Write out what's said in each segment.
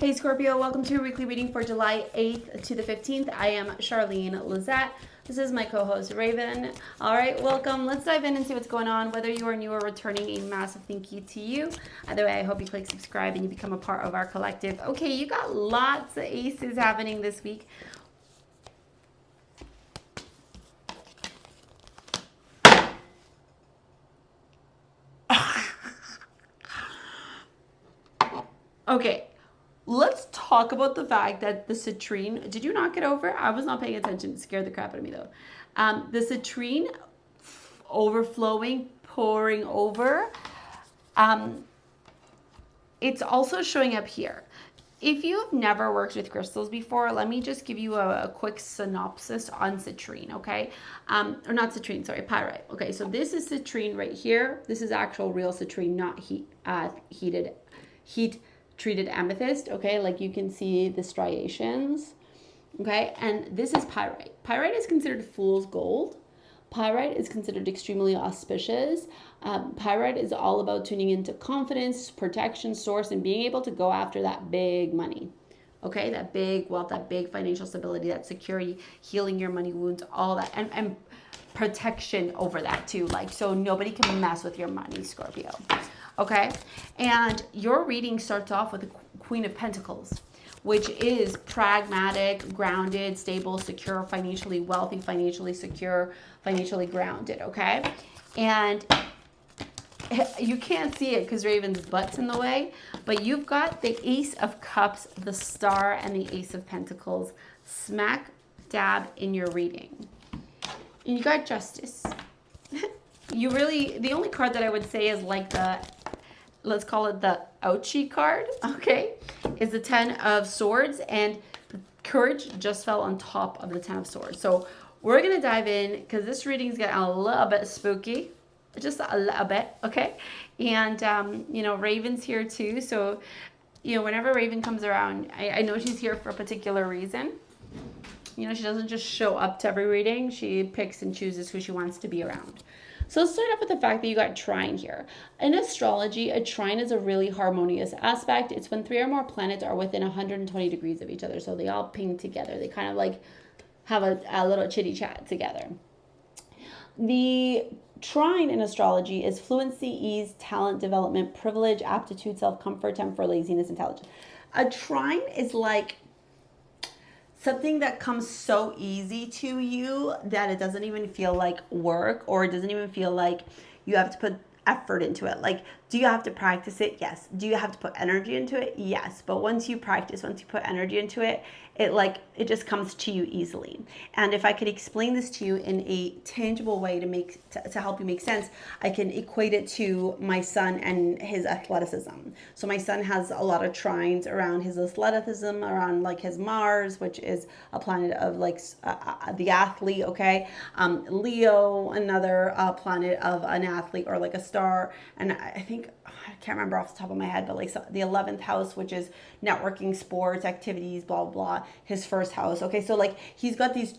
Hey Scorpio, welcome to your weekly reading for July 8th to the 15th. I am Charlene Lizette. This is my co-host Raven. All right, welcome. Let's dive in and see what's going on. Whether you are new or returning, a massive thank you to you. Either way, I hope you click subscribe and you become a part of our collective. Okay, you got lots of aces happening this week. Okay, let's talk about the fact that the citrine, did you knock it over? I was not paying attention. It scared the crap out of me though. The citrine overflowing, pouring over, it's also showing up here. If you've never worked with crystals before, let me just give you a quick synopsis on citrine, okay? Or not citrine, sorry, pyrite. Okay, so this is citrine right here. This is actual real citrine, not heat treated amethyst, okay? Like you can see the striations, okay? And this is pyrite. Pyrite is considered fool's gold. Pyrite is considered extremely auspicious. Pyrite is all about tuning into confidence, protection, source, and being able to go after that big money. Okay, that big wealth, that big financial stability, that security, healing your money wounds, all that, and protection over that too. Like, so nobody can mess with your money, Scorpio. Okay, and your reading starts off with the Queen of Pentacles, which is pragmatic, grounded, stable, secure, financially wealthy, financially secure, financially grounded, okay? And you can't see it because Raven's butt's in the way, but you've got the Ace of Cups, the Star, and the Ace of Pentacles smack dab in your reading. And you got Justice. You really, the only card that I would say is like the, let's call it the ouchie card, okay, is the Ten of Swords, and Courage just fell on top of the Ten of Swords. So we're going to dive in because this reading's getting a little bit spooky, just a little bit, okay? And, you know, Raven's here too. So, you know, whenever Raven comes around, I know she's here for a particular reason. You know, she doesn't just show up to every reading. She picks and chooses who she wants to be around. So let's start off with the fact that you got trine here. In astrology, a trine is a really harmonious aspect. It's when 3 or more planets are within 120 degrees of each other. So they all ping together. They kind of like have a little chitty chat together. The trine in astrology is fluency, ease, talent, development, privilege, aptitude, self-comfort, temper, laziness, intelligence. A trine is like something that comes so easy to you that it doesn't even feel like work, or it doesn't even feel like you have to put effort into it. Like, do you have to practice it? Yes. Do you have to put energy into it? Yes. But once you practice, once you put energy into it, it just comes to you easily. And if I could explain this to you in a tangible way to help you make sense, I can equate it to my son and his athleticism. So my son has a lot of trines around his athleticism, around like his Mars, which is a planet of like the athlete, okay? Leo, another planet of an athlete or like a star. And I think, I can't remember off the top of my head, but like the 11th house, which is networking, sports, activities, blah, blah, blah, his first house. Okay, so like he's got these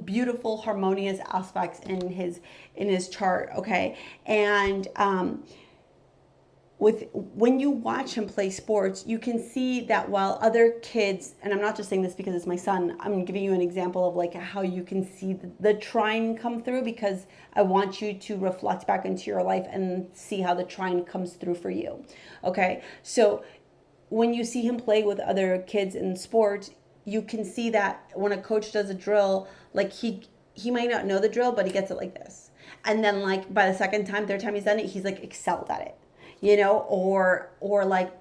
beautiful harmonious aspects in his chart, okay? And when you watch him play sports, you can see that while other kids, and I'm not just saying this because it's my son, I'm giving you an example of like how you can see the trine come through, because I want you to reflect back into your life and see how the trine comes through for you. Okay, so when you see him play with other kids in sports, you can see that when a coach does a drill, like he might not know the drill, but he gets it like this. And then like by the second time, third time he's done it, he's like excelled at it. You know, or like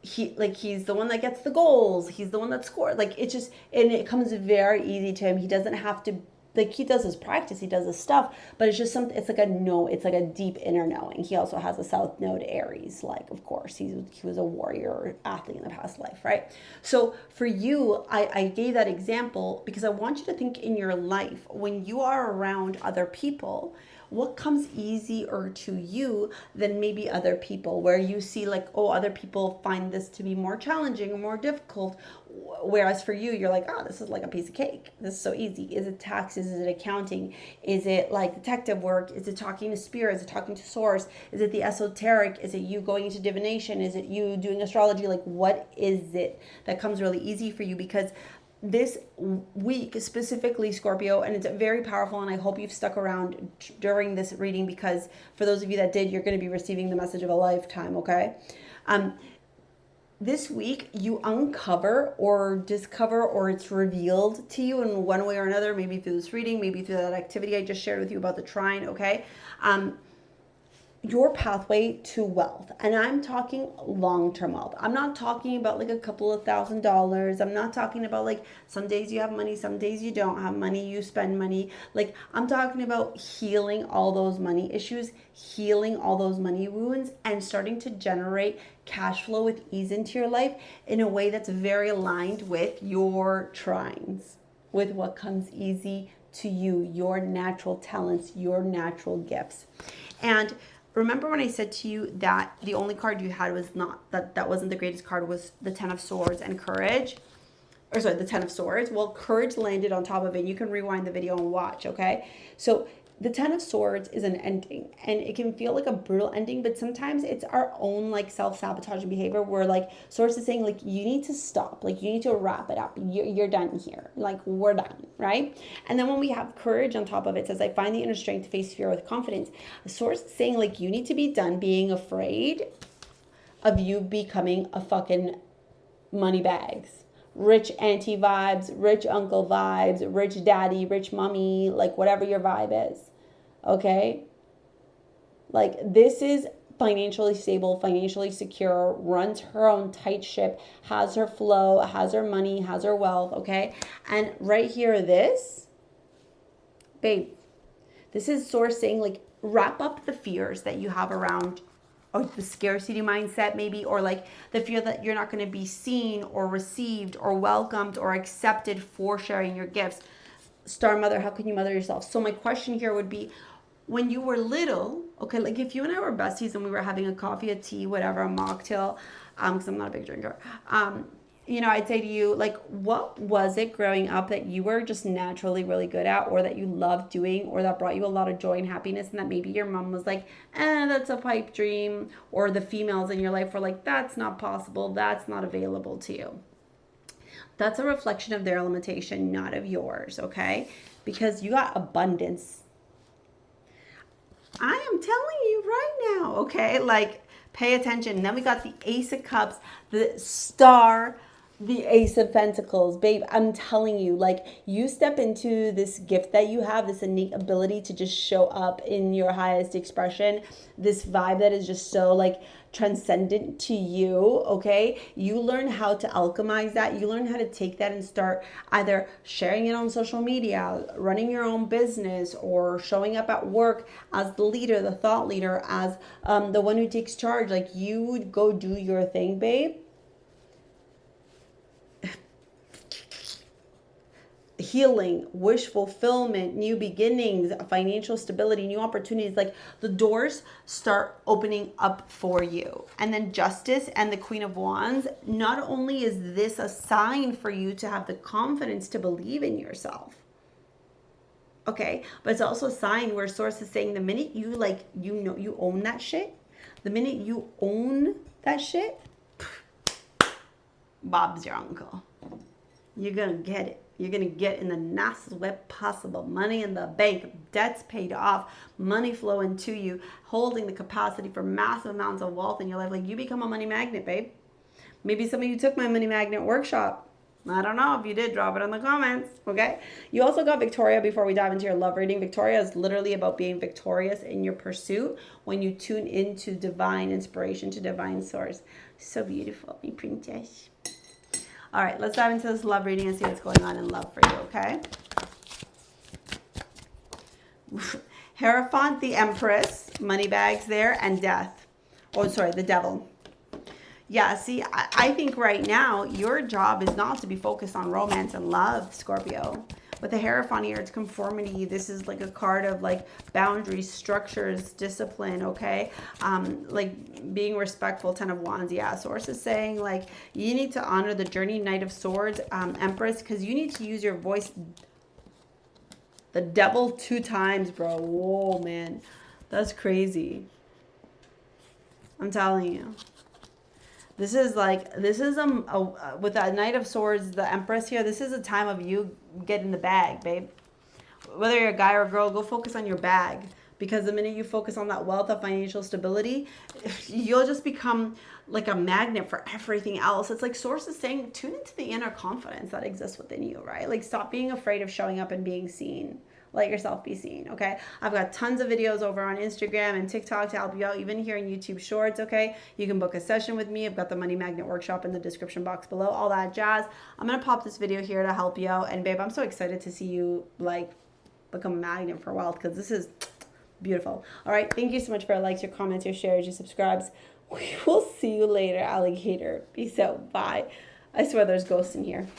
he's the one that gets the goals. He's the one that scored. Like it just, and it comes very easy to him. He doesn't have to, like, he does his practice, he does his stuff, but it's just something, it's like a deep inner knowing. He also has a South Node Aries, like, of course, he was a warrior or athlete in the past life, right? So for you, I gave that example because I want you to think in your life, when you are around other people, what comes easier to you than maybe other people, where you see like, oh, other people find this to be more challenging or more difficult, whereas for you, you're like, oh, this is like a piece of cake. This is so easy. Is it taxes? Is it accounting? Is it like detective work? Is it talking to spirit? Is it talking to source? Is it the esoteric? Is it you going into divination? Is it you doing astrology? Like, what is it that comes really easy for you? Because this week specifically, Scorpio, and it's very powerful, and I hope you've stuck around during this reading, because for those of you that did, you're going to be receiving the message of a lifetime, okay? This week you uncover or discover, or it's revealed to you in one way or another, maybe through this reading, maybe through that activity I just shared with you about the trine, okay? Your pathway to wealth. And I'm talking long-term wealth. I'm not talking about like a couple of $1,000s. I'm not talking about like some days you have money, some days you don't have money, you spend money. Like, I'm talking about healing all those money issues, healing all those money wounds, and starting to generate cash flow with ease into your life in a way that's very aligned with your trines, with what comes easy to you, your natural talents, your natural gifts. And remember when I said to you that the only card you had was not, that wasn't the greatest card, was the Ten of Swords and Courage? Or sorry, the Ten of Swords. Well, Courage landed on top of it. You can rewind the video and watch, okay? So the Ten of Swords is an ending, and it can feel like a brutal ending, but sometimes it's our own like self-sabotaging behavior where like Source is saying like, you need to stop, like you need to wrap it up. You're done here. Like, we're done, right? And then when we have Courage on top of it, says, I find the inner strength to face fear with confidence. The Source is saying like, you need to be done being afraid of you becoming a fucking money bags. Rich auntie vibes, rich uncle vibes, rich daddy, rich mommy, like whatever your vibe is. Okay? Like, this is financially stable, financially secure, runs her own tight ship, has her flow, has her money, has her wealth, okay? And right here, this, babe, this is Source saying, like, wrap up the fears that you have around, or the scarcity mindset maybe, or like the fear that you're not going to be seen or received or welcomed or accepted for sharing your gifts. Star Mother, how can you mother yourself? So my question here would be, when you were little, okay, like if you and I were besties and we were having a coffee, a tea, whatever, a mocktail, because I'm not a big drinker, you know, I'd say to you, like, what was it growing up that you were just naturally really good at, or that you loved doing, or that brought you a lot of joy and happiness, and that maybe your mom was like, that's a pipe dream, or the females in your life were like, that's not possible, that's not available to you. That's a reflection of their limitation, not of yours, okay? Because you got abundance. I am telling you right now, okay? Like, pay attention. And then we got the Ace of Cups, the Star, the Ace of Pentacles. Babe, I'm telling you, like, you step into this gift that you have, this innate ability to just show up in your highest expression, this vibe that is just so, like, transcendent to you, okay? You learn how to alchemize that. You learn how to take that and start either sharing it on social media, running your own business, or showing up at work as the leader, the thought leader, as the one who takes charge. Like, you would go do your thing, babe. Healing, wish fulfillment, new beginnings, financial stability, new opportunities, like the doors start opening up for you. And then Justice and the Queen of Wands, not only is this a sign for you to have the confidence to believe in yourself, okay, but it's also a sign where Source is saying the minute you, like, you know, you own that shit, the minute you own that shit, Bob's your uncle. You're gonna get it. You're going to get in the nicest way possible. Money in the bank, debts paid off, money flowing to you, holding the capacity for massive amounts of wealth in your life. Like, you become a money magnet, babe. Maybe some of you took my money magnet workshop. I don't know. If you did, drop it in the comments, okay? You also got Victoria before we dive into your love reading. Victoria is literally about being victorious in your pursuit when you tune into divine inspiration, to divine source. So beautiful, my princess. All right, let's dive into this love reading and see what's going on in love for you, okay? Hierophant, the Empress, money bags there, and Death. Oh, sorry, the Devil. Yeah, see, I think right now your job is not to be focused on romance and love, Scorpio. With the Hierophant here, it's conformity. This is like a card of like boundaries, structures, discipline, okay? Like being respectful, Ten of Wands. Yeah, Source is saying like you need to honor the journey, Knight of Swords, Empress, because you need to use your voice. The Devil 2 times, bro. Whoa, man. That's crazy. I'm telling you. This is like, with that Knight of Swords, the Empress here, this is a time of you getting the bag, babe. Whether you're a guy or a girl, go focus on your bag. Because the minute you focus on that wealth of financial stability, you'll just become like a magnet for everything else. It's like Source is saying, tune into the inner confidence that exists within you, right? Like stop being afraid of showing up and being seen. Let yourself be seen, okay? I've got tons of videos over on Instagram and TikTok to help you out, even here in YouTube Shorts, okay? You can book a session with me. I've got the Money Magnet Workshop in the description box below, all that jazz. I'm going to pop this video here to help you out. And babe, I'm so excited to see you like become a magnet for wealth because this is beautiful. All right, thank you so much for your likes, your comments, your shares, your subscribes. We will see you later, alligator. Peace out. Bye. I swear there's ghosts in here.